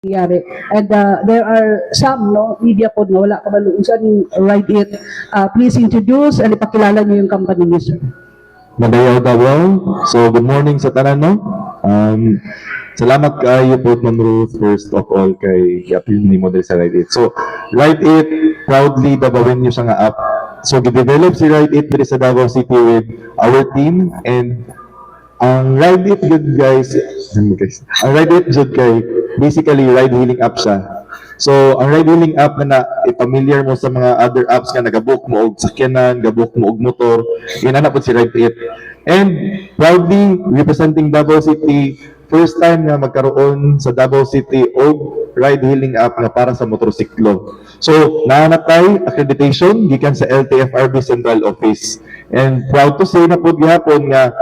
nangyari. And there are some media po na wala kabalo sa Ride It. Please introduce and ipakilala niyo yung company niyo, sir. Madayaw Davao. So, good morning sa tanan, no? Salamat kayo po, Ma'am Ruth, first of all, kay appeal ni model sa Ride It. So, Ride It, proudly Davaoin niyo siya nga app. So, gidevelop si Ride It dito sa Davao City with our team, and ang Ride It good guys, ang Ride It good kay basically ride hailing app siya. So, ang ride hailing app na familiar mo sa mga other apps nga nagabook mo og sakyanan, gabook mo og motor, ginana po si Ride It. And proudly representing Davao City, first time nga magkaroon sa Davao City og ride hailing app nga para sa motorsiklo. So, naanatay accreditation gikan sa LTFRB Central Office. And proud to say na po gihapon nga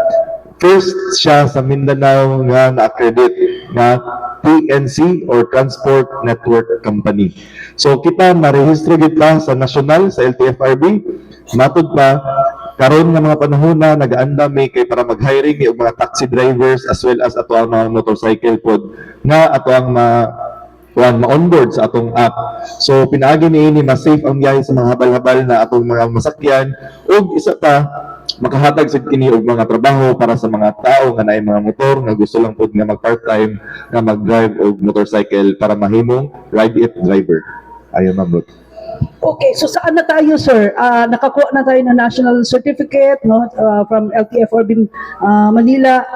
first siya sa Mindanao nga na-accredit nga TNC or Transport Network Company. So kita marehistro gid pa sa national sa LTFRB. Matod pa karon nga mga panahon na nagaanda may kay para mag-hiring og mga taxi drivers as well as ato ang mga motorcycle pod nga ato ang ma-onboard sa atong app. So pinaagi niini mas safe ang biyahe sa mga habal-habal na atong mga masakyan ug isa pa makahatag sa kini og mga trabaho para sa mga tao nga naay mga motor nga gusto lang pud nga mag part-time nga mag-drive og motorcycle para mahimong Ride It driver. Ayon na bro. Okay, so saan na tayo, sir? Nakakuha na tayo ng national certificate from LTFRB Manila.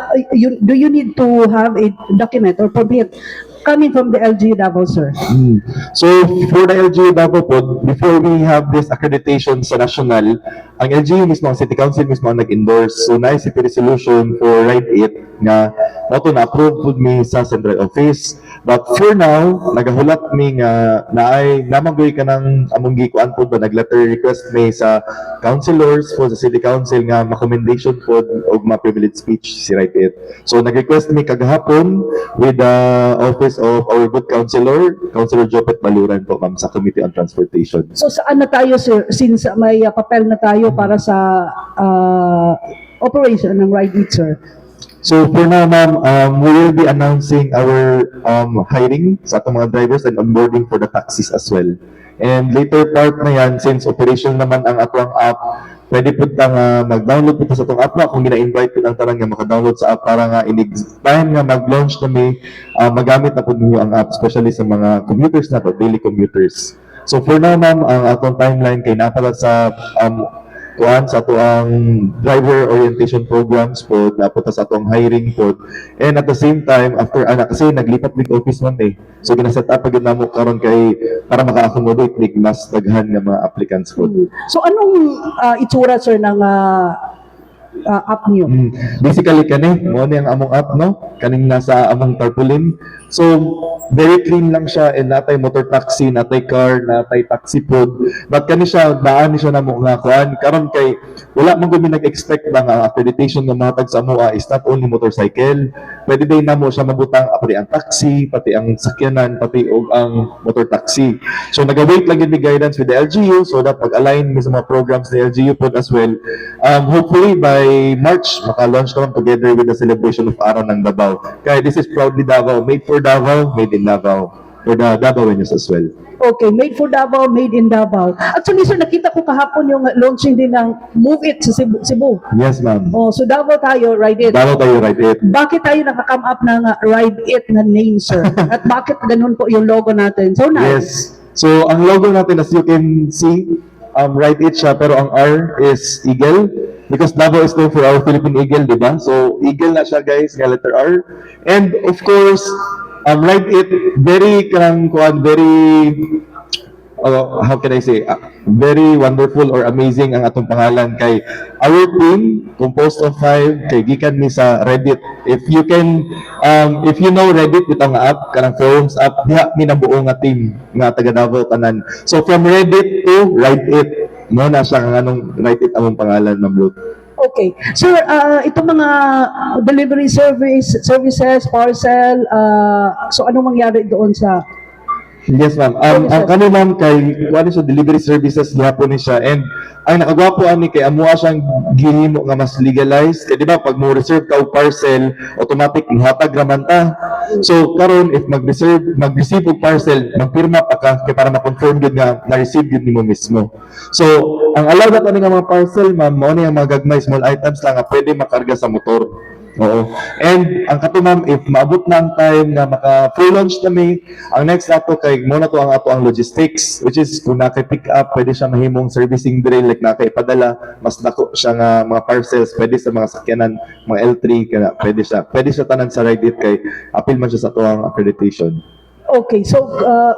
Do you need to have a document or permit coming from the LGU Davao, sir? So, for the LGU Davao po, before we have this accreditation sa national, ang LGU mismo, ang City Council mismo ang nag-endorse. So, na-ICP resolution for Ride It nga auto na-approve po mi sa Central Office. But for now, nagahulat mi nga namagoy ka ng among gikuan po ba, nag-letter request mi sa councilors po sa City Council nga ma-commendation po og ma-privilege speech si Ride It. So, nag-request mi kagahapon with the office of our good councilor, Councilor Jopet Baluran po, ma'am, sa Committee on Transportation. So saan na tayo, sir? Since may papel na tayo para sa operation ng Ride It, sir. So for now, ma'am, we will be announcing our hiring sa atong mga drivers and onboarding for the taxis as well. And later part na yan, since operation naman ang atong app, pwede po nga mag-download po sa itong app na kung gina-invite po ng tarang nga maka-download sa app para nga time nga mag-launch kami, magamit na po ninyo ang app, especially sa mga commuters na to, daily commuters. So for now, ma'am, ang atong timeline kay napala sa sa ato ang driver orientation programs po, napunta sa atong hiring po. And at the same time, after kasi naglipat big office man So gina-set up agad namo karon kay para maka-accommodate big mas daghan nga mga applicants po. So anong itsura, sir, ng app niyo? Basically kani mo ni ang among app, no, kaning nasa among tarpaulin. So very clean lang siya, and natay motor taxi, natay car, natay taxi pod, but kani siya daan ni siya namo nga kuan karon kay wala man gud nag-expect ba nga accreditation nga matag sa amoa is not only motorcycle, pwede din namo siya mabutang pati ang taxi, pati ang sakyanan, pati og ang motor taxi. So nag-wait lang gid ni guidance with the LGU so that pag-align mi sa mga programs ni LGU pod as well. Hopefully by March maka-launch naman together with the celebration of Araw ng Davao. Kaya this is proudly Davao, made for Davao, made in Davao, for the Davaoenos as well. Okay, made for Davao, made in Davao. Actually, sir, nakita ko kahapon yung launching din ng Move It sa Cebu. Yes, ma'am. Oh, so Davao tayo, Ride It. Davao tayo, Ride It. Bakit tayo nakakam up ng Ride It na name, sir? At bakit ganun po yung logo natin? So nice. Yes. So, ang logo natin, as you can see, Ride It siya, pero ang R is Eagle. Because Davao is known for our Philippine Eagle, di ba? So, Eagle na siya, guys, nga letter R. And, of course, Ride It, very, how can I say, very wonderful or amazing ang atong pangalan kay our team, composed of 5, kay gikan mi sa Reddit. If you know Reddit, itong app, kanang forums app, diha mi na buo nga team, nga taga Davao tanan. So, from Reddit to Ride It, no na siya nga anong Ride It among pangalan ng Blut. Okay. Sir, itong mga delivery services, parcel, so anong mangyari doon sa Yes, ma'am. Ang kani ma'am kay kuan siya delivery services gyapon ni siya, and ang nakagwapo ani kay amuha siyang gihimo nga mas legalized kay di ba pag mo reserve ka og parcel automatic ihatag ra man ta. So karon if mag-receive og parcel magpirma pa ka kay para ma-confirm gid nga na-receive gid nimo mismo. So ang allowed nato ni nga mga parcel ma'am mao ni ang mga gagmay small items lang nga pwede makarga sa motor. Oo. And ang kato ma'am, if maabot na ang time na maka full launch na may, ang next nato kay mo na to ang ato ang logistics, which is kung naka-pick up, pwede siya mahimong servicing drill, like naka-ipadala, mas dako siya nga mga parcels, pwede sa mga sakyanan, mga L3, kaya pwede siya tanan sa ride it kay appeal man siya sa ato ang accreditation. Okay, so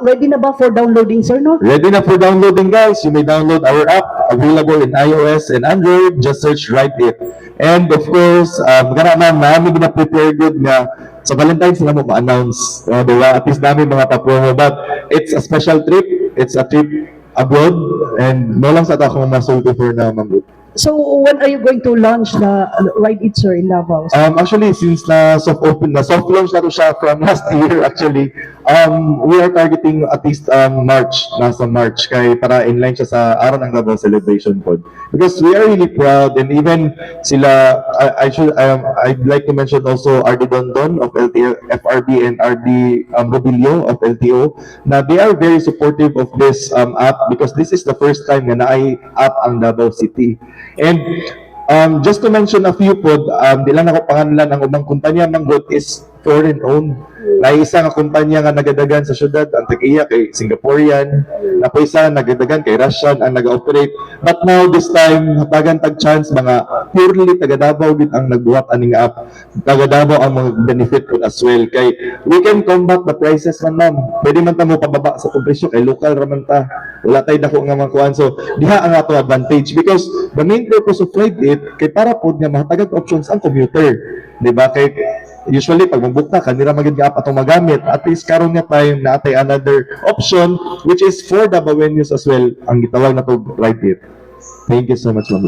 ready na ba for downloading, sir, no? Ready na for downloading, guys. You may download our app, available in iOS and Android. Just search Ride It. And of course, gana ma'am, namin gina-prepare good nga sa Valentine's na mo ma-announce. Diba? At least namin mga tapromo. But it's a special trip. It's a trip abroad. And no lang sa akong masulti for na ma'am. So when are you going to launch the Ride It, sir, in Davao? Actually, since na soft launch na to siya from last year actually, we are targeting at least nasa March kay para inline siya sa araw ng Davao celebration pod. Because we are really proud, and even sila, I'd like to mention also RD Dondon of LTO, FRB, and RD Robilio of LTO, na they are very supportive of this app because this is the first time na naay app ang Davao City. And just to mention a few pod, di lang ako pangalan ang ubang kumpanya manggod is foreign owned. Na isa nga kumpanya nga nagadagan sa syudad, ang tag-iya kay Singaporean, na po isa nagadagan kay Russian ang nag-operate. But now this time hatagan tag chance mga purely taga Davao gid ang nagbuhat aning app. Taga Davao ang mga benefit pod as well kay we can combat the prices man ma'am. Pwede man ta mo pababa sa presyo kay local ra man ta. Wala tay dako nga mga kuan. So diha ang ato advantage because the main purpose of Ride It kay para pod nga mahatagan options ang commuter. Di ba kay usually pag mag-book na kanira magid nga app atong magamit, at least karon nga time na atay another option which is for Davaoenos as well ang gitawag na to Ride It. Thank you so much ma'am.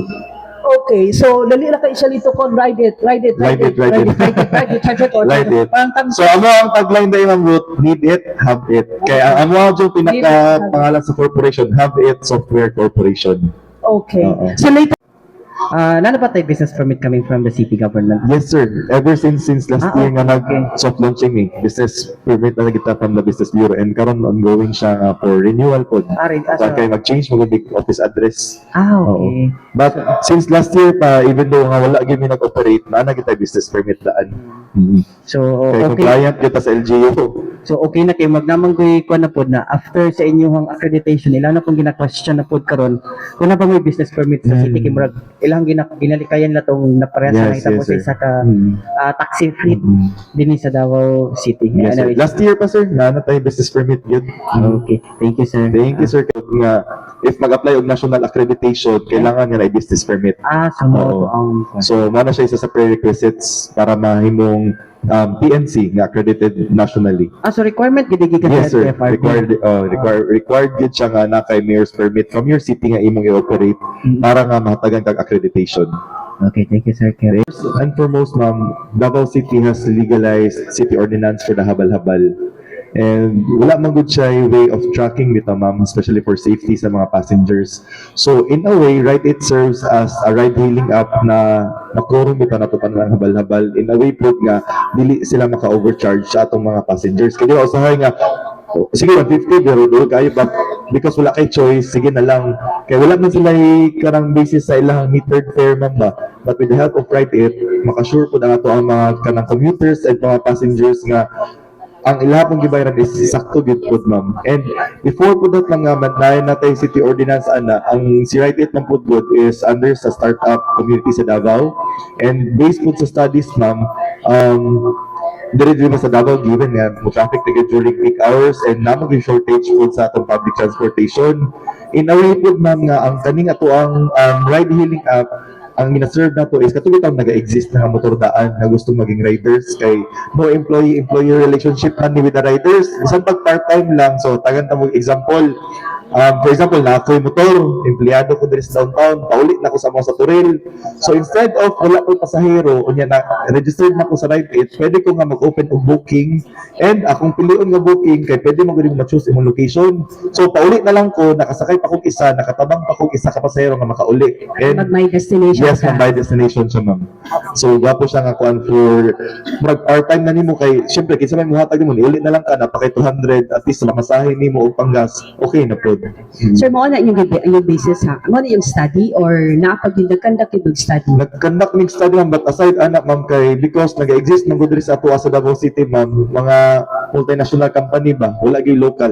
Okay, so dali ra kay siya dito kon Ride It. Ride It. Ride It. Parang So amo ang tagline dai ma'am Ruth, need it, have it. Kaya ang amo yung pinaka pangalan sa corporation, Have It Software Corporation. Okay. So later Nana pa tayo business permit coming from the city government? Yes sir, ever since last year nga okay. soft launching business permit na kita from the Business Bureau, and karon ongoing siya for renewal pod. So, Kaya mag-change mo big office address. okay. But since last year pa, even though nga wala gyud mi nag-operate, na kita business permit daan. So, Kaya okay. compliant kita sa LGU. So, okay na kayo. Magnamang ko'y kuha na po na after sa inyong accreditation, ilang na pong gina-question na po karon kung na ba may business permit sa city, kaya ilang ginalikayan na itong naparehas na Yes, tapos sir. isa ka taxi fleet din sa Davao City. Yes, sir. Anyway, Last year pa sir, na tayo business permit yun. okay. Thank you, sir. Thank you sir. Kaya nga, if mag-apply og national accreditation, kailangan nga na business permit. Sumo Oo. ang... So, mo na siya isa sa prerequisites para mahimong PNC nga accredited nationally. So requirement gid ka Yes sa sir, FRB. required gid siya nga na kay mayor's permit from your city nga imong i-operate para nga mahatagan kag accreditation. Okay, thank you, sir. Kerry. First and foremost, ma'am, Davao City has legalized city ordinance for the habal-habal. And wala man good siya yung way of tracking dito, ma'am, especially for safety sa mga passengers. So, in a way, Ride It serves as a ride-hailing app na makurong dito na ito ng habal-habal. In a way po nga, dili sila maka-overcharge sa atong mga passengers. Kaya di ba, usahay nga, sige, 150, pero doon kayo, but because wala kay choice, sige na lang. Kaya wala man sila karang basis sa ilang metered fare man ba. But with the help of Ride It, makasure po na ito ang mga kanang commuters at mga passengers nga ang ilahapong gibayaran is sakto gid pud ma'am. And before po that lang nga man natay city ordinance ana, ang si Ride It man pud good is under sa startup community sa Davao, and based po sa studies ma'am, dire sa Davao given nga mo traffic tigid during peak hours and namang yung shortage po sa atong public transportation. In a way po ma'am nga ang kaning ato ang ride hailing app, ang gina-serve na to is katulad ang nag-exist na motor daan na gustong maging riders kay no employee-employer relationship man ni with the riders. Bisan pag part-time lang, so tagan ta mo example, For example, na ako'y motor, empleyado ko diri sa downtown, paulit na ko sa mga sa Turil. So instead of wala ko pasahero, unya na registered na ko sa Ride It, pwede ko nga mag-open og booking, and akong pilion nga booking kay pwede mo gud ma-choose imong location. So paulit na lang ko, nakasakay pa kog isa, nakatabang pa kog isa ka pasahero nga makauli. And Mag-my destination yes, ka. by destination siya, ma'am. So gwapo siya nga kuan for part-time na nimo kay syempre kinsa may muhatag nimo, niuli na lang ka na pa kay 200 at least mamasahe nimo og panggas. Okay na pod. Sir, mo na yung basis ha? Mo na yung study or napag yung nagkandak yung study? Nag-conduct mig study, ma'am, but aside anak, ma'am, kay because nag-exist man gud diri sa ato sa Davao City, ma'am, mga multinational company ba, wala gyud local.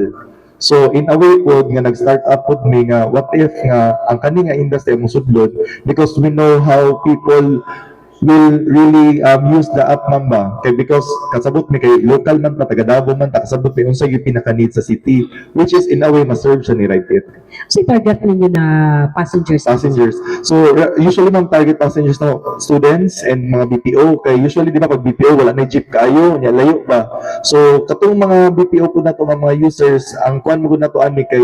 So in a way pod nga nag-start up pod mi nga what if nga ang kani nga industry mo sudlod, because we know how people will really use the app, ma'am, ba, kay because kasabot mi kay local man ta, taga Davao man ta, kasabot mi unsa gyud pinaka-need sa city, which is in a way ma-serve siya ni Ride It. Kasi target ninyo na passengers. Passengers. So usually mga target passengers na students and mga BPO, kay usually di ba pag BPO wala na jeep kaayo, nya layo ba. So katong mga BPO po na to, mga users, ang kuan mo gud na to ani kay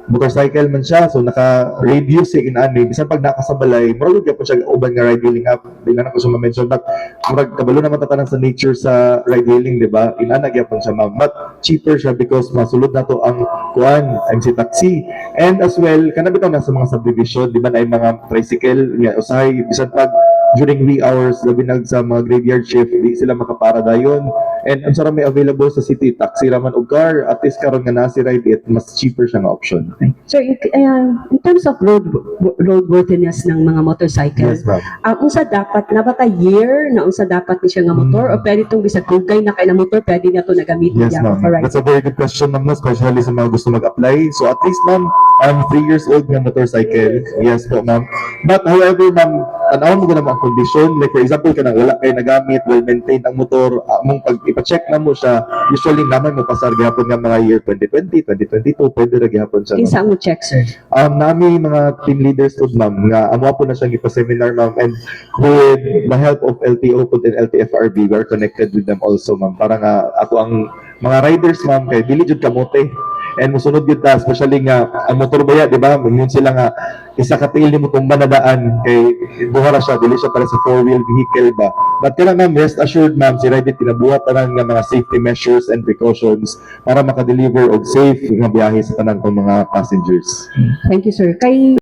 motorcycle man siya, so naka-radio siya ani, bisan pag nakasabalay, murag gyud po siya uban nga ride hailing app. Di na ako sa mention, but murag kabalo naman tatanang sa nature sa ride hailing, di ba? Inana gyapon siya, ma'am. But cheaper siya because masulod na to ang kuan, MC taxi. And as well, kana bitaw na sa mga subdivision, di ba na mga tricycle, nga usahay bisan pag during wee hours, labi na sa mga graveyard shift, di sila makapara dayon. And ang sarang may available sa city, taxi raman o car, at least karon nga na si Ride It, mas cheaper siya nga option. Sir, in terms of roadworthiness ng mga motorcycle, Yes, ma'am. unsa dapat na ba ta year na unsa dapat ni siya nga motor o pwede itong bisag kugay na kay na motor pwede niya to nagamitin Yes, niya ma'am. for ride? That's a very good question, ma'am, especially sa mga gusto mag-apply. So at least, ma'am, I'm 3 years old nga motorcycle. Yes po, ma'am. But however, ma'am, tanawan mo ko naman ang condition. Like for example, kanang wala kayo nagamit, well-maintained ang motor, mong pag ipa-check na mo siya, usually naman mo pasar gihapon nga mga year 2020, 2022, pwede ra gihapon siya, ma'am. Kinsa ang check, sir? Nami mga team leaders po, ma'am, nga amo po na siyang ipa-seminar, ma'am, and with the help of LTO po and LTFRB, we are connected with them also, ma'am, para nga ato ang mga riders, ma'am, kay dili jud kamote. And musunod yun ta, especially nga ang motor baya, di ba? Yun sila nga isa ka tail ni mo itong manadaan kay buhara siya, dili siya para sa 4-wheel vehicle ba. But kaya ma'am, rest assured, ma'am, si Ride It pinabuhat tanan nga mga safety measures and precautions para makadeliver og safe nga biyahe sa tanan ng mga passengers. Thank you, sir. Kay